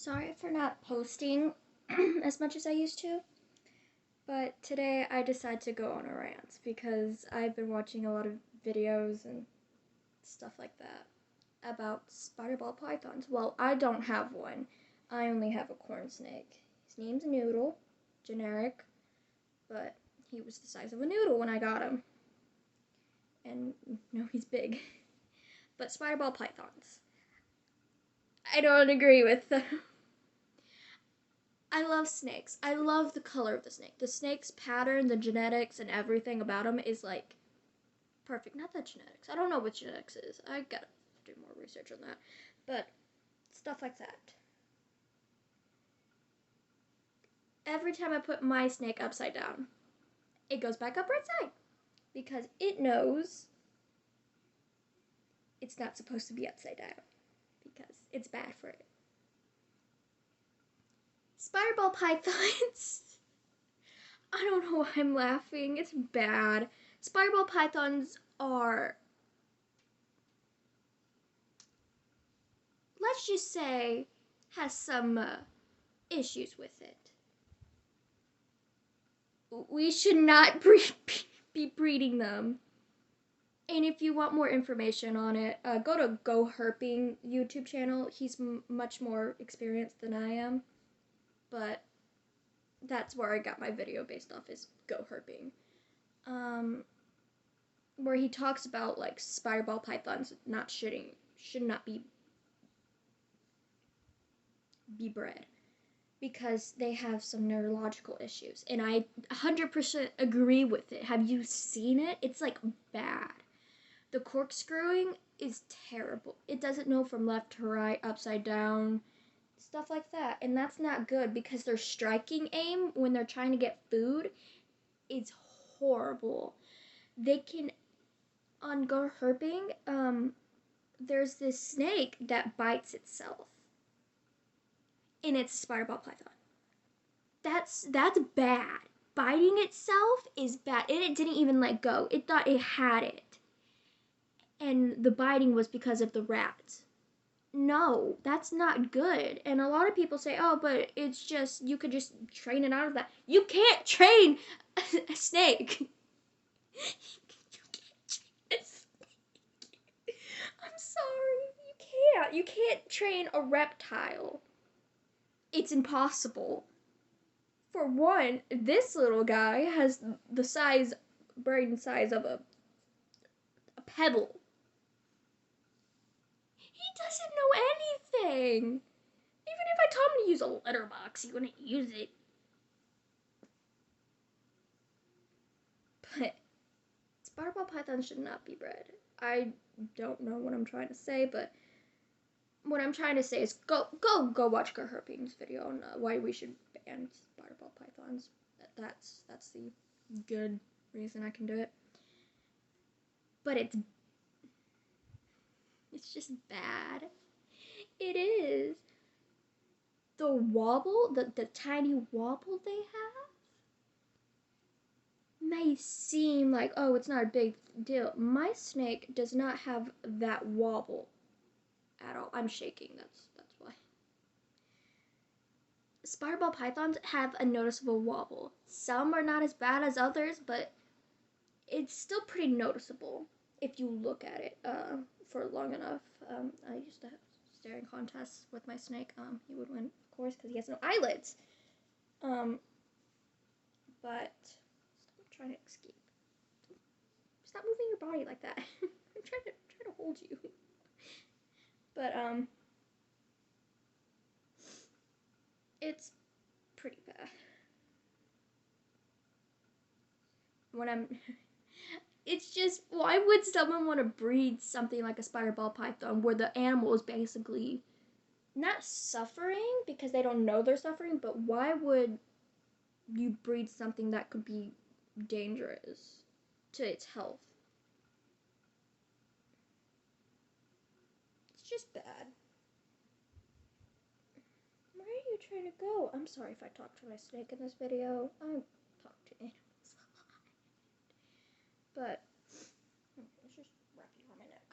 Sorry for not posting as much as I used to, but today I decided to go on a rant because I've been watching a lot of videos and stuff like that about spider ball pythons. Well, I don't have one. I only have a corn snake. His name's Noodle, generic, but he was the size of a noodle when I got him. And no, he's big. But spider ball pythons, I don't agree with them. I love snakes. I love the color of the snake. The snake's pattern, the genetics, and everything about him is like perfect. Not that genetics. I don't know what genetics is. I gotta do more research on that. But stuff like that. Every time I put my snake upside down, it goes back up right side. Because it knows it's not supposed to be upside down. Because it's bad for it. Spider ball pythons. I don't know why I'm laughing. It's bad. Spider ball pythons are, let's just say, has some issues with it. We should not be breeding them. And if you want more information on it, go to Go Herping YouTube channel. He's much more experienced than I am. But that's where I got my video based off, is Go Herping. Where he talks about like spider ball pythons should not be bred because they have some neurological issues, and I 100% agree with it. Have you seen it? It's like bad. The corkscrewing is terrible. It doesn't know from left to right, upside down, stuff like that, and that's not good because their striking aim when they're trying to get food is horrible. They can, on Go Herping, there's this snake that bites itself, and it's a spider ball python. That's bad. Biting itself is bad, and it didn't even let go. It thought it had it, and the biting was because of the rat. No, that's not good. And a lot of people say, oh, but it's just, you could just train it out of that. You can't train a snake. You can't train a snake. I'm sorry. You can't train a reptile. It's impossible. For one, this little guy has the brain size of a pebble. He doesn't know anything. Even if I told him to use a letterbox, he wouldn't use it. But spider ball pythons should not be bred. I don't know what I'm trying to say, but what I'm trying to say is go watch Go Herping's video on why we should ban spider ball pythons. That's the good reason I can do it. But it's just bad. It is. The wobble, the tiny wobble they have, may seem like, oh, it's not a big deal. My snake does not have that wobble at all. I'm shaking, that's why. Spider ball pythons have a noticeable wobble. Some are not as bad as others, but it's still pretty noticeable if you look at it for long enough. I used to have staring contests with my snake. He would win, of course, because he has no eyelids. But stop trying to escape. Stop moving your body like that. I'm trying to hold you. But it's pretty bad. It's just, why would someone want to breed something like a spider ball python where the animal is basically not suffering because they don't know they're suffering, but why would you breed something that could be dangerous to its health? It's just bad. Where are you trying to go? I'm sorry if I talk to my snake in this video. I talk to animals a lot. But let's just wrap you around my neck.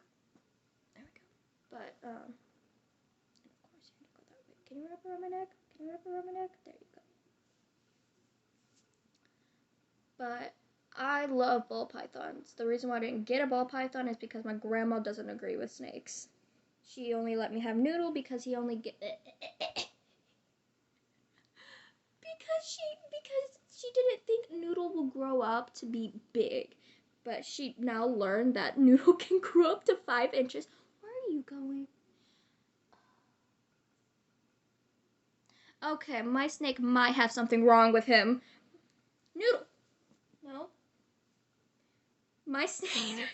There we go. But and of course you had to go that way. Can you wrap it around my neck? Can you wrap it around my neck? There you go. But I love ball pythons. The reason why I didn't get a ball python is because my grandma doesn't agree with snakes. She only let me have Noodle because he only get because she didn't think Noodle will grow up to be big. But she now learned that Noodle can grow up to 5 inches. Where are you going? Okay, my snake might have something wrong with him. Noodle. No. My snake. I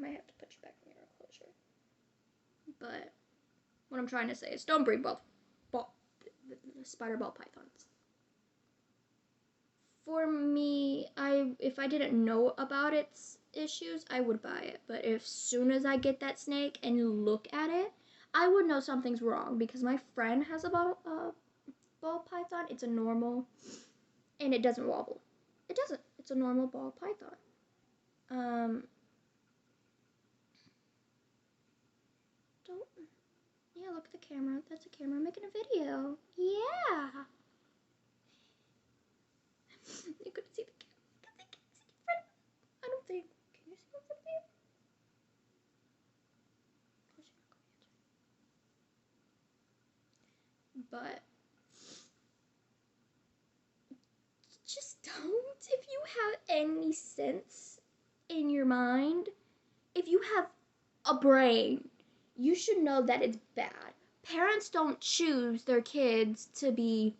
might have to put you back in your enclosure. But what I'm trying to say is don't breed spider ball pythons. For me, if I didn't know about its issues, I would buy it. But as soon as I get that snake and look at it, I would know something's wrong because my friend has a ball python. It's a normal, and it doesn't wobble. It doesn't. It's a normal ball python. Don't. Yeah, look at the camera. That's a camera making a video. Yeah. You couldn't see the camera because they can't see in front of me. I don't think. Can you see in front of me? But just don't. If you have any sense in your mind, if you have a brain, you should know that it's bad. Parents don't choose their kids to be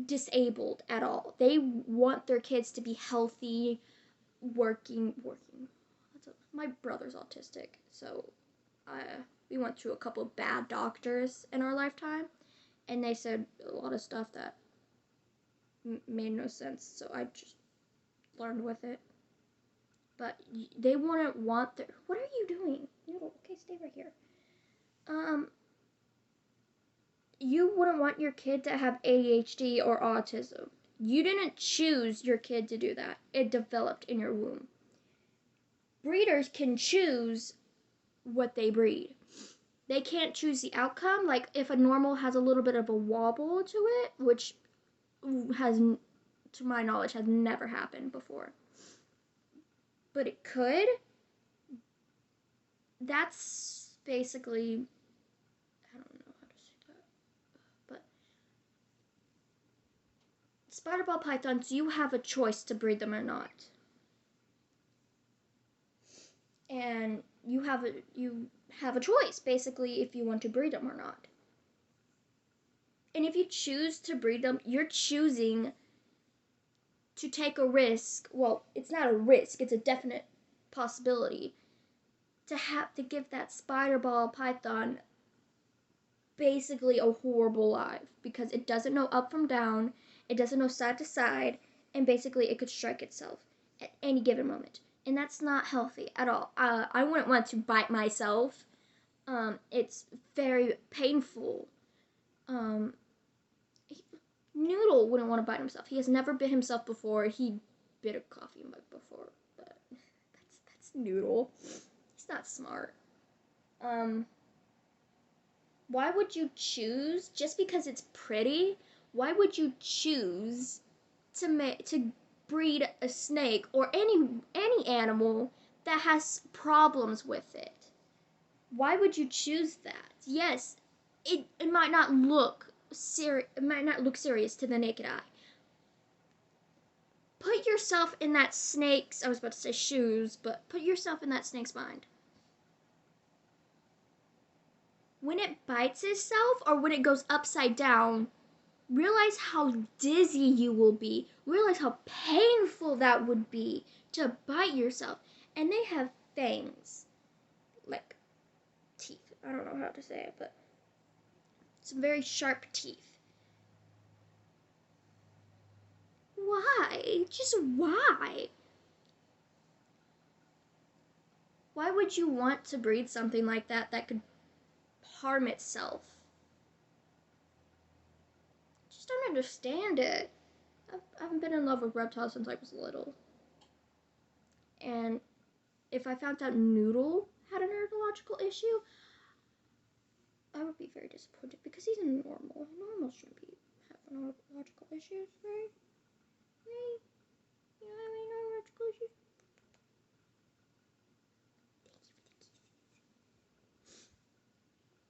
disabled at all. They want their kids to be healthy, working. My brother's autistic, so we went through a couple of bad doctors in our lifetime, and they said a lot of stuff that made no sense, so I just learned with it. But they wouldn't want their... What are you doing? Noodle, okay, stay right here. You wouldn't want your kid to have ADHD or autism. You didn't choose your kid to do that. It developed in your womb. Breeders can choose what they breed. They can't choose the outcome. Like if a normal has a little bit of a wobble to it, which has, to my knowledge, has never happened before. But it could. That's basically, I don't know how to say that. But spider ball pythons, you have a choice to breed them or not. And you have a choice basically if you want to breed them or not. And if you choose to breed them, you're choosing to take a risk. Well, it's not a risk, it's a definite possibility to have to give that spider ball python basically a horrible life because it doesn't know up from down, it doesn't know side to side, and basically it could strike itself at any given moment. And that's not healthy at all. I wouldn't want to bite myself. It's very painful. Noodle wouldn't want to bite himself. He has never bit himself before. He bit a coffee mug before, but that's Noodle. He's not smart. Why would you choose, just because it's pretty, why would you choose to breed a snake or any animal that has problems with it? Why would you choose that? Yes, it might not look serious to the naked eye. Put yourself in that snake's, I was about to say shoes, but put yourself in that snake's mind. When it bites itself or when it goes upside down, realize how dizzy you will be. Realize how painful that would be to bite yourself. And they have fangs, like teeth. I don't know how to say it, but some very sharp teeth. Why? Just why? Why would you want to breed something like that that could harm itself? Just don't understand it. I've been in love with reptiles since I was little. And if I found out Noodle had a neurological issue, I I'll be very disappointed because he's a normal. Normal shouldn't be having neurological issues, right? Right? You don't have any neurological issues?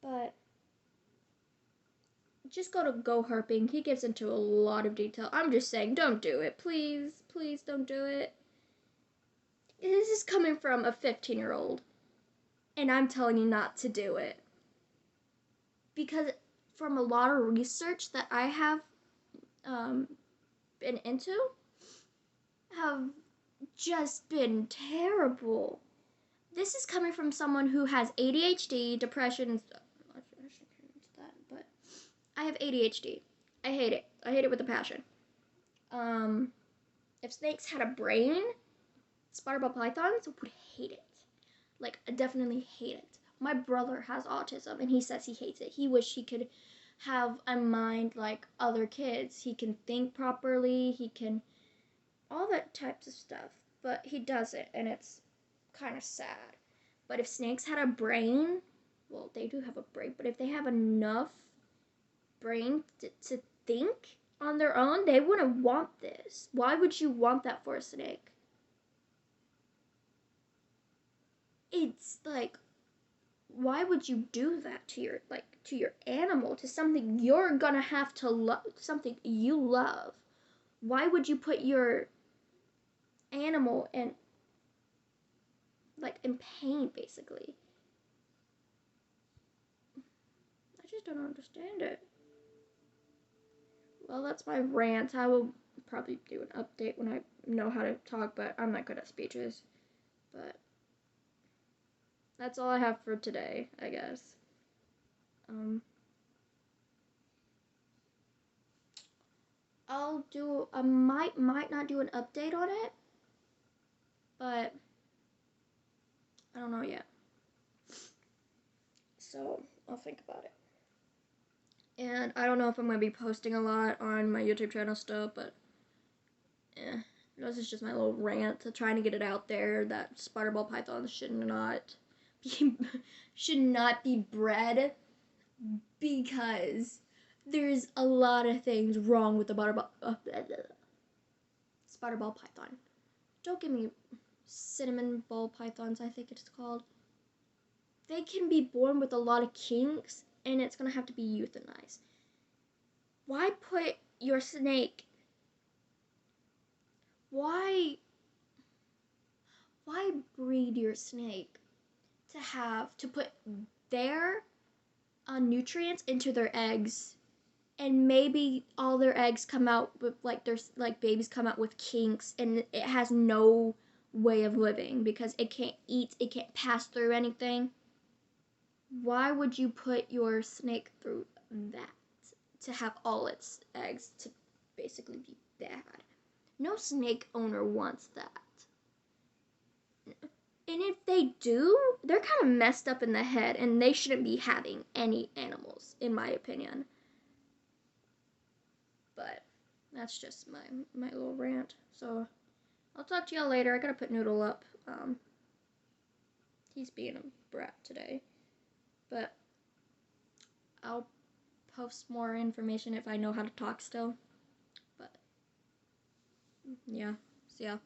But just go herping. He gets into a lot of detail. I'm just saying, don't do it. Please, please don't do it. This is coming from a 15-year-old. And I'm telling you not to do it. Because from a lot of research that I have been into, have just been terrible. This is coming from someone who has ADHD, depression, and stuff. I shouldn't get into that, but I have ADHD. I hate it. I hate it with a passion. If snakes had a brain, spider-ball pythons would hate it. Like, I definitely hate it. My brother has autism, and he says he hates it. He wish he could have a mind like other kids. He can think properly. He can all that types of stuff, but he doesn't, and it's kind of sad. But if snakes had a brain, well, they do have a brain, but if they have enough brain to think on their own, they wouldn't want this. Why would you want that for a snake? It's like, why would you do that to your animal, to something you're gonna have to love, something you love? Why would you put your animal in pain, basically? I just don't understand it. Well, that's my rant. I will probably do an update when I know how to talk, but I'm not good at speeches. But that's all I have for today, I guess. I might not do an update on it, but I don't know yet. So I'll think about it. And I don't know if I'm going to be posting a lot on my YouTube channel still, but this is just my little rant trying to get it out there that spider-ball pythons should not be bred, because there's a lot of things wrong with the spider-ball python. Don't give me cinnamon ball pythons, I think it's called. They can be born with a lot of kinks, and it's going to have to be euthanized. Why put your snake... Why breed your snake to put their nutrients into their eggs, and maybe all their eggs come out with babies come out with kinks, and it has no way of living because it can't eat, it can't pass through anything? Why would you put your snake through that, to have all its eggs to basically be bad? No snake owner wants that. And if they do, they're kind of messed up in the head, and they shouldn't be having any animals, in my opinion. But that's just my little rant. So I'll talk to y'all later. I gotta put Noodle up. He's being a brat today. But I'll post more information if I know how to talk still. But yeah, see ya.